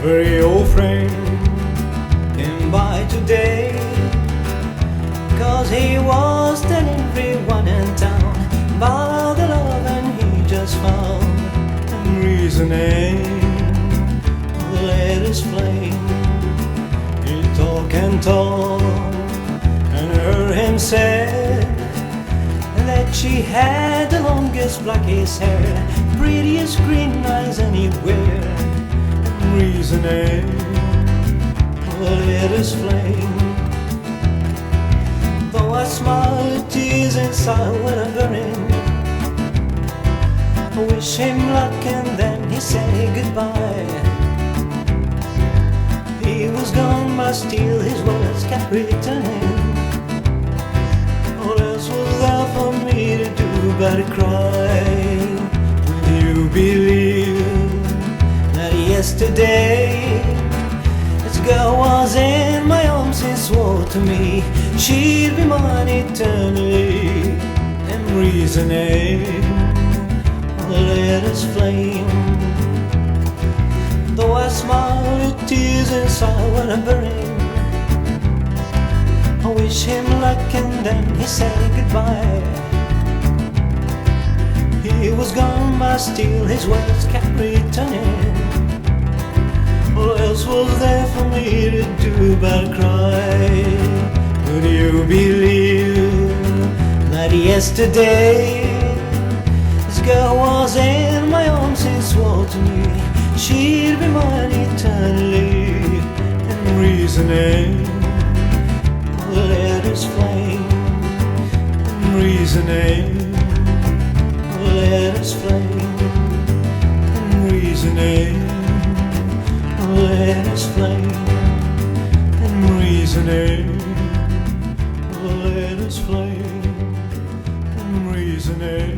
very old friend came by today, 'cause he was telling everyone in town about the love and he just found, and reasoning let us flame. He talk and talk and heard him say that she had the longest blackest hair, prettiest green eyes anywhere. Reasoning let us flame. Though I smile, the tears inside when I'm burning. I wish him luck and then he say goodbye. He was gone, but still his words kept returning. What else was there for me to do but cry? Will you believe that yesterday this girl was in my arms and swore to me she'd be mine eternally? And reasoning let us flame. Though I smile, the tears inside when I'm burning. I wish him luck and then he said goodbye. He was gone, but still his words kept returning. What else was there for me to do but cry? Would you believe that yesterday this girl was in my arms and swore to me she'd be mine eternally? And reasoning let us flame. And reasoning let us flame. And reasoning let us flame. And reasoning let us flame. And reasoning